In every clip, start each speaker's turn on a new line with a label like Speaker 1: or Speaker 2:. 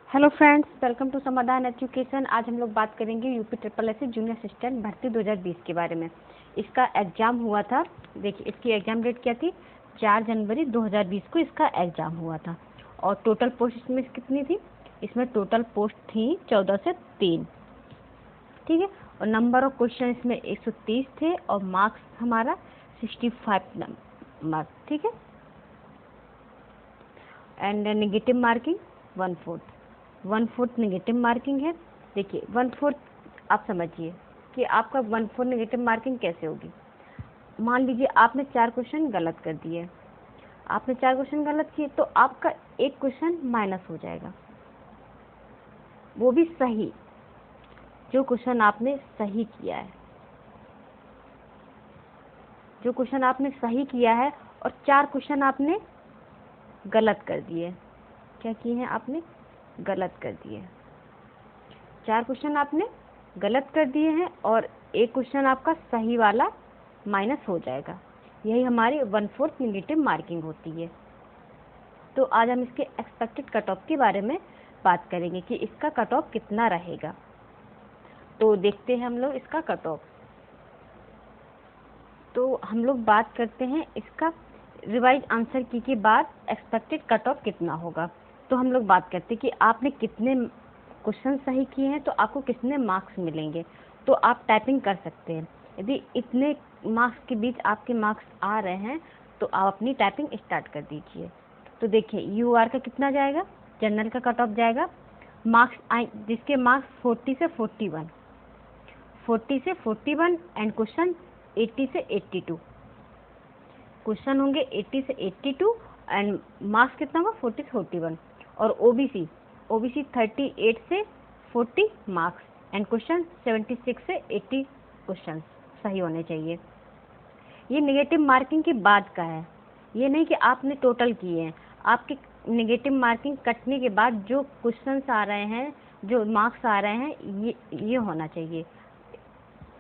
Speaker 1: Hello friends, welcome to समाधान education. आज हम लोग बात करेंगे UP triple S junior assistant भर्ती 2020 के बारे में। इसका एग्ज़ाम हुआ था। देखिए, इसकी एग्ज़ाम डेट क्या थी? 4 जनवरी 2020 को इसका एग्ज़ाम हुआ था। और टोटल पोस्ट इसमें कितनी थी? इसमें टोटल पोस्ट थी 14 से 3, ठीक है। और नंबर ऑफ क्वेश्चन इसमें 130 थे और मार्क्स हमारा 65 नंबर, ठीक है। And negative marking 1/4 negative marking है। देखिए 1/4 आप समझिए कि आपका 1/4 नेगेटिव मार्किंग कैसे होगी। मान लीजिए आपने 4 क्वेश्चन गलत कर दिए, आपने 4 क्वेश्चन गलत किए तो आपका एक क्वेश्चन माइनस हो जाएगा, वो भी सही, जो क्वेश्चन आपने सही किया है, जो क्वेश्चन आपने सही किया है। और 4 क्वेश्चन आपने गलत कर दिए। क्या किए हैं? आपने गलत कर दिए। 4 क्वेश्चन आपने गलत कर दिए हैं और एक क्वेश्चन आपका सही वाला माइनस हो जाएगा। यही हमारी 1/4 नेगेटिव मार्किंग होती है। तो आज हम इसके एक्सपेक्टेड कट ऑफ के बारे में बात करेंगे कि इसका कट ऑफ कितना रहेगा। तो देखते हैं हम लोग इसका कट ऑफ। तो हम लोग बात करते हैं इसका रिवाइज आंसर की के बाद एक्सपेक्टेड कट ऑफ कितना होगा। तो हम लोग बात करते हैं कि आपने कितने क्वेश्चन सही किए हैं तो आपको कितने मार्क्स मिलेंगे। तो आप टाइपिंग कर सकते हैं। यदि इतने मार्क्स के बीच आपके मार्क्स आ रहे हैं तो आप अपनी टाइपिंग स्टार्ट कर दीजिए। तो देखिए यूआर का कितना जाएगा? जनरल का कट ऑफ जाएगा, मार्क्स जिसके मार्क्स 40 से 41, 40 से 41 एंड क्वेश्चन 80 से 82, क्वेश्चन होंगे 80 से 82 एंड मार्क्स कितना होगा? 40 से 41। और ओबीसी 38 से 40 मार्क्स एंड क्वेश्चन 76 से 80 क्वेश्चन सही होने चाहिए। ये नेगेटिव मार्किंग के बाद का है, ये नहीं कि आपने टोटल किए हैं। आपके नेगेटिव मार्किंग कटने के बाद जो क्वेश्चंस आ रहे हैं, जो मार्क्स आ रहे हैं, ये होना चाहिए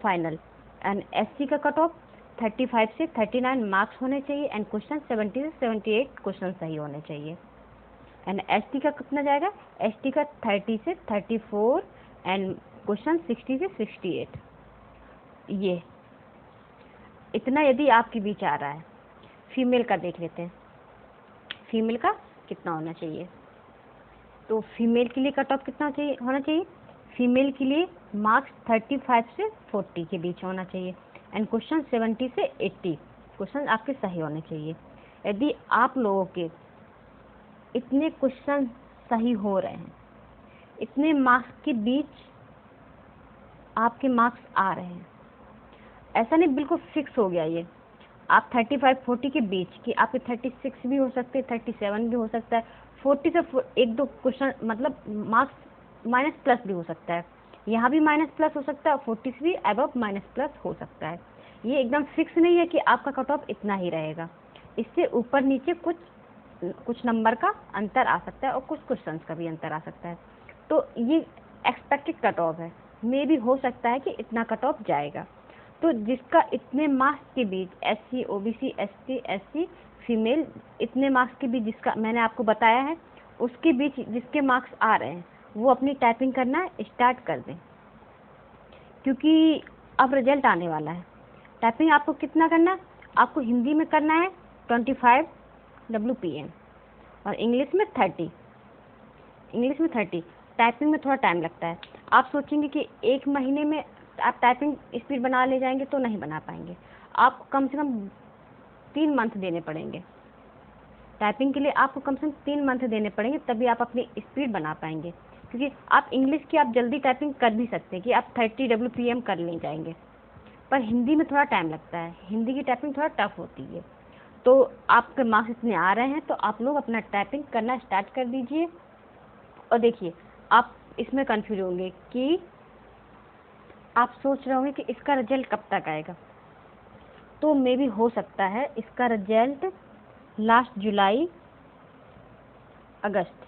Speaker 1: फाइनल। एंड एससी का कट ऑफ 35 से 39 मार्क्स होने चाहिए एंड क्वेश्चन 70 से 78 क्वेश्चन सही होने चाहिए। एंड एसटी का कितना जाएगा? एसटी का 30 से 34 एंड क्वेश्चन 60 से 68। ये इतना यदि आपके बीच आ रहा है। फीमेल का देख लेते हैं, फीमेल का कितना होना चाहिए। तो फीमेल के लिए कट ऑफ कितना होना चाहिए? फीमेल के लिए मार्क्स 35 से 40 के बीच होना चाहिए एंड क्वेश्चन 70 से 80 क्वेश्चन आपके सही होने चाहिए। यदि आप लोगों के इतने क्वेश्चन सही हो रहे हैं, इतने मार्क्स के बीच आपके मार्क्स आ रहे हैं, ऐसा नहीं बिल्कुल फिक्स हो गया ये, आप 35-40 के बीच की, आपके 36 भी हो सकते हैं, 37 भी हो सकता है, 40 से 1-2 क्वेश्चन मतलब मार्क्स माइनस प्लस भी हो सकता है, यहाँ भी माइनस प्लस हो सकता है, 40 से भी अबव माइनस प्लस हो सकता है। ये एकदम फिक्स नहीं है कि आपका कट ऑफ इतना ही रहेगा। इससे ऊपर नीचे कुछ नंबर का अंतर आ सकता है और कुछ क्वेश्चंस का भी अंतर आ सकता है। तो ये एक्सपेक्टेड कट ऑफ है, मे भी हो सकता है कि इतना कट ऑफ जाएगा। तो जिसका इतने मार्क्स के बीच SC, OBC, ST, SC, female, इतने मार्क्स के बीच जिसका मैंने आपको बताया है, उसके बीच जिसके मार्क्स आ रहे हैं वो अपनी टाइपिंग करना स्टार्ट कर दें, क्योंकि अब रिजल्ट आने वाला है। टाइपिंग आपको कितना करना है? आपको हिंदी में करना है 25 WPM और इंग्लिश में 30। इंग्लिश में 30। टाइपिंग में थोड़ा टाइम लगता है। आप सोचेंगे कि 1 महीने में आप टाइपिंग स्पीड बना ले जाएंगे तो नहीं बना पाएंगे। आपको कम से कम 3 मंथ देने पड़ेंगे। टाइपिंग के लिए आपको कम से कम 3 मंथ देने पड़ेंगे, तभी आप अपनी स्पीड बना पाएंगे। क्योंकि आप इंग्लिश की आप जल्दी टाइपिंग कर भी सकते हैं कि आप 30 WPM कर ले जाएंगे, पर हिंदी में थोड़ा टाइम लगता है। हिंदी की टाइपिंग थोड़ा टफ होती है। तो आपके मार्क्स इतने आ रहे हैं तो आप लोग अपना टाइपिंग करना स्टार्ट कर दीजिए। और देखिए, आप इसमें कंफ्यूज होंगे कि आप सोच रहे होंगे कि इसका रिजल्ट कब तक आएगा। तो मे भी हो सकता है इसका रिजल्ट लास्ट जुलाई अगस्त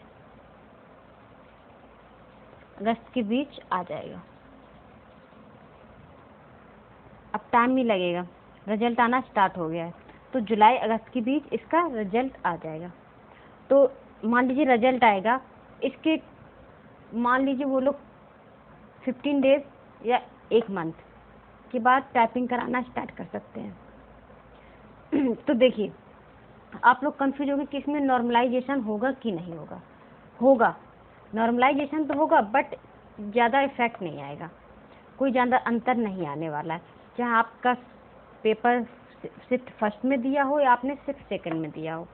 Speaker 1: के बीच आ जाएगा। अब टाइम नहीं लगेगा, रिजल्ट आना स्टार्ट हो गया है, तो जुलाई अगस्त के बीच इसका रिजल्ट आ जाएगा। तो मान लीजिए रिजल्ट आएगा, इसके मान लीजिए वो लोग 15 डेज या 1 मंथ के बाद टाइपिंग कराना स्टार्ट कर सकते हैं। तो देखिए, आप लोग कंफ्यूज होंगे कि इसमें नॉर्मलाइजेशन होगा कि नहीं होगा। होगा, नॉर्मलाइजेशन तो होगा, बट ज़्यादा इफेक्ट नहीं आएगा, कोई ज़्यादा अंतर नहीं आने वाला है। चाहे आपका पेपर सिर्फ फर्स्ट में दिया हो या आपने सिर्फ सेकंड में दिया हो,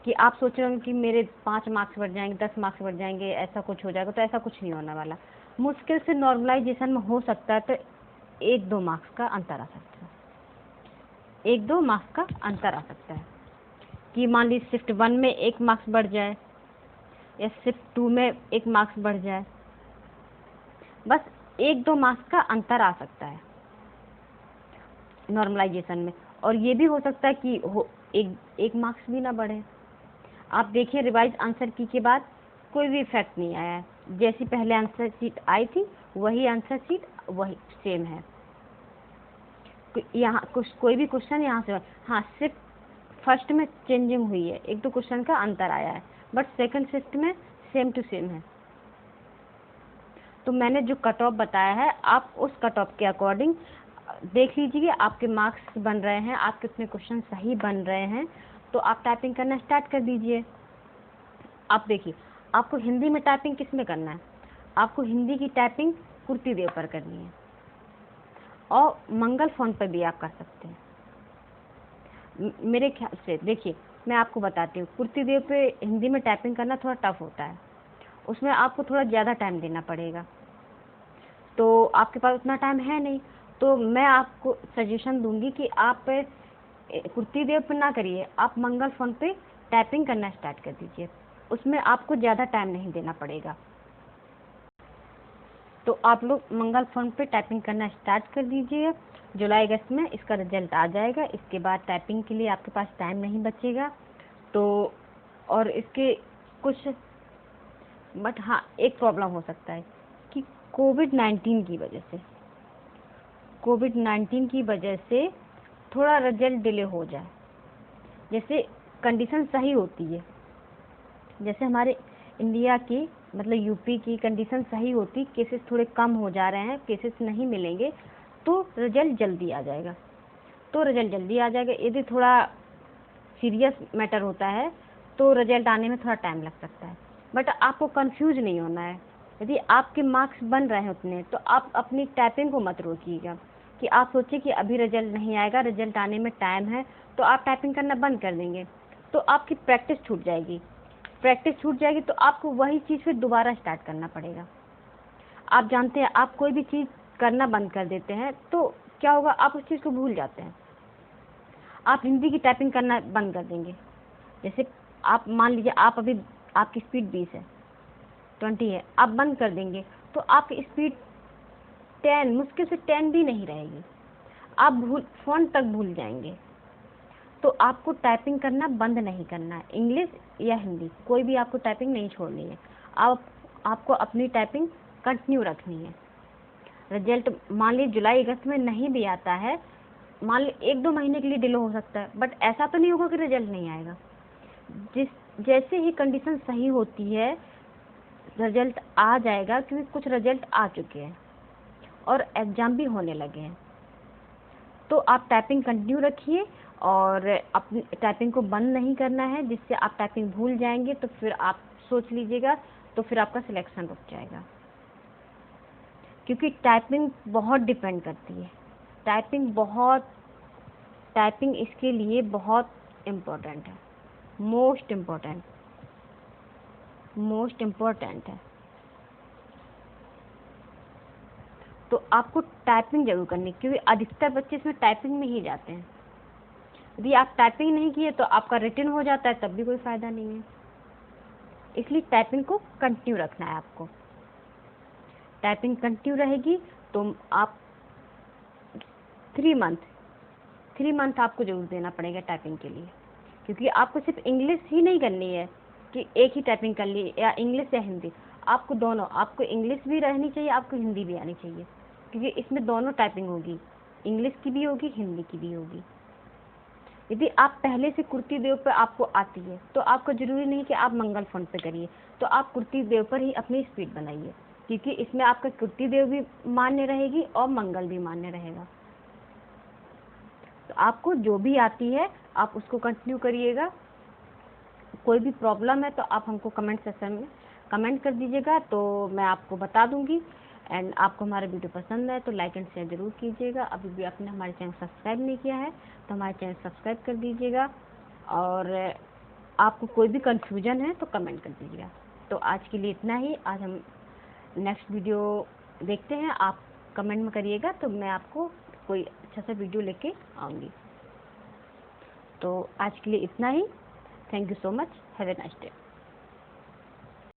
Speaker 1: कि आप सोच रहे हो कि मेरे 5 मार्क्स बढ़ जाएंगे, 10 मार्क्स बढ़ जाएंगे, ऐसा कुछ हो जाएगा, तो ऐसा कुछ नहीं होने वाला। मुश्किल से नॉर्मलाइजेशन में हो सकता है तो 1-2 मार्क्स का अंतर आ सकता है, 1-2 मार्क्स का अंतर आ सकता है, कि मान लीजिए शिफ्ट 1 में 1 मार्क्स बढ़ जाए या शिफ्ट 2 में 1 मार्क्स बढ़ जाए, बस 1-2 मार्क्स का अंतर आ सकता है नॉर्मलाइजेशन में। और ये भी हो सकता है कि एक मार्क्स भी ना बढ़े। आप देखिए, रिवाइज आंसर की के बाद कोई भी इफेक्ट नहीं आया है, जैसी पहले आंसर शीट आई थी वही आंसर शीट वही सेम है। यहाँ कोई भी क्वेश्चन यहाँ से, हाँ सिर्फ फर्स्ट में चेंजिंग हुई है, 1-2 क्वेश्चन का अंतर आया है, बट सेकंड शिफ्ट में सेम टू सेम है। तो मैंने जो कट ऑफ बताया है, आप उस कट ऑफ के अकॉर्डिंग देख लीजिए आपके मार्क्स बन रहे हैं, आप कितने क्वेश्चन सही बन रहे हैं, तो आप टाइपिंग करना स्टार्ट कर दीजिए। आप देखिए, आपको हिंदी में टाइपिंग किस में करना है? आपको हिंदी की टाइपिंग कुर्ती देव पर करनी है, और मंगल फोन पर भी आप कर सकते हैं। मेरे ख्याल से देखिए, मैं आपको बताती हूँ, कुर्ती देव पे हिंदी में टाइपिंग करना थोड़ा टफ होता है, उसमें आपको थोड़ा ज़्यादा टाइम देना पड़ेगा, तो आपके पास उतना टाइम है नहीं। तो मैं आपको सजेशन दूंगी कि आप कुर्ती देव पर ना करिए, आप मंगल फोन पे टाइपिंग करना स्टार्ट कर दीजिए, उसमें आपको ज़्यादा टाइम नहीं देना पड़ेगा। तो आप लोग मंगल फोन पे टाइपिंग करना स्टार्ट कर दीजिए। जुलाई अगस्त में इसका रिजल्ट आ जाएगा, इसके बाद टाइपिंग के लिए आपके पास टाइम नहीं बचेगा। तो और इसके कुछ, बट हाँ एक प्रॉब्लम हो सकता है कि कोविड-19 की वजह से थोड़ा रिजल्ट डिले हो जाए। जैसे कंडीशन सही होती है, जैसे हमारे इंडिया की मतलब यूपी की कंडीशन सही होती, केसेस थोड़े कम हो जा रहे हैं, केसेस नहीं मिलेंगे, तो रिजल्ट जल्दी आ जाएगा। यदि थोड़ा सीरियस मैटर होता है तो रिजल्ट आने में थोड़ा टाइम लग सकता है। बट आपको कंफ्यूज नहीं होना है। यदि आपके मार्क्स बन रहे हैं उतने, तो आप अपनी टाइपिंग को मत रोकिएगा कि आप सोचिए कि अभी रिजल्ट नहीं आएगा, रिजल्ट आने में टाइम है, तो आप टाइपिंग करना बंद कर देंगे, तो आपकी प्रैक्टिस छूट जाएगी। तो आपको वही चीज़ फिर दोबारा स्टार्ट करना पड़ेगा। आप जानते हैं, आप कोई भी चीज़ करना बंद कर देते हैं तो क्या होगा, आप उस चीज़ को भूल जाते हैं। आप हिंदी की टाइपिंग करना बंद कर देंगे, जैसे आप मान लीजिए आप अभी आपकी स्पीड 20 है, 20 है, आप बंद कर देंगे तो आपकी स्पीड 10, मुश्किल से 10 भी नहीं रहेगी, आप फ़ोन तक भूल जाएंगे। तो आपको टाइपिंग करना बंद नहीं करना है, इंग्लिश या हिंदी कोई भी आपको टाइपिंग नहीं छोड़नी है। आपको अपनी टाइपिंग कंटिन्यू रखनी है। रिजल्ट मान लीजिए जुलाई अगस्त में नहीं भी आता है, मान लीजिए 1-2 महीने के लिए डिले हो सकता है, बट ऐसा तो नहीं होगा कि रिजल्ट नहीं आएगा। जैसे ही कंडीशन सही होती है रिजल्ट आ जाएगा, क्योंकि कुछ रिजल्ट आ चुके हैं और एग्ज़ाम भी होने लगे हैं। तो आप टाइपिंग कंटिन्यू रखिए और अपनी टाइपिंग को बंद नहीं करना है, जिससे आप टाइपिंग भूल जाएंगे तो फिर आप सोच लीजिएगा, तो फिर आपका सिलेक्शन रुक जाएगा। क्योंकि टाइपिंग बहुत डिपेंड करती है, टाइपिंग इसके लिए बहुत इम्पोर्टेंट है, मोस्ट इम्पोर्टेंट है। तो आपको टाइपिंग जरूर करनी, क्योंकि अधिकतर बच्चे इसमें टाइपिंग में ही जाते हैं। यदि आप टाइपिंग नहीं किए तो आपका रिटन हो जाता है, तब भी कोई फ़ायदा नहीं है। इसलिए टाइपिंग को कंटिन्यू रखना है आपको। टाइपिंग कंटिन्यू रहेगी तो आप 3 मंथ आपको जरूर देना पड़ेगा टाइपिंग के लिए, क्योंकि आपको सिर्फ इंग्लिश ही नहीं करनी है कि एक ही टाइपिंग कर ली, या इंग्लिश या हिंदी, आपको दोनों, आपको इंग्लिश भी रहनी चाहिए, आपको हिंदी भी आनी चाहिए, क्योंकि इसमें दोनों टाइपिंग होगी, इंग्लिश की भी होगी, हिंदी की भी होगी। यदि आप पहले से कुर्ती देव पर आपको आती है तो आपको ज़रूरी नहीं कि आप मंगल फ़ॉन्ट पे करिए, तो आप कुर्ती देव पर ही अपनी स्पीड बनाइए, क्योंकि इसमें आपका कुर्ती देव भी मान्य रहेगी और मंगल भी मान्य रहेगा। तो आपको जो भी आती है आप उसको कंटिन्यू करिएगा। कोई भी प्रॉब्लम है तो आप हमको कमेंट सेक्शन में कमेंट कर दीजिएगा, तो मैं आपको बता दूंगी। एंड आपको हमारा वीडियो पसंद है तो लाइक एंड शेयर ज़रूर कीजिएगा। अभी भी आपने हमारे चैनल सब्सक्राइब नहीं किया है तो हमारे चैनल सब्सक्राइब कर दीजिएगा, और आपको कोई भी कन्फ्यूजन है तो कमेंट कर दीजिएगा। तो आज के लिए इतना ही। आज हम नेक्स्ट वीडियो देखते हैं, आप कमेंट में करिएगा तो मैं आपको कोई अच्छा सा वीडियो लेके आऊँगी। तो आज के लिए इतना ही। Thank you so much. Have a nice day.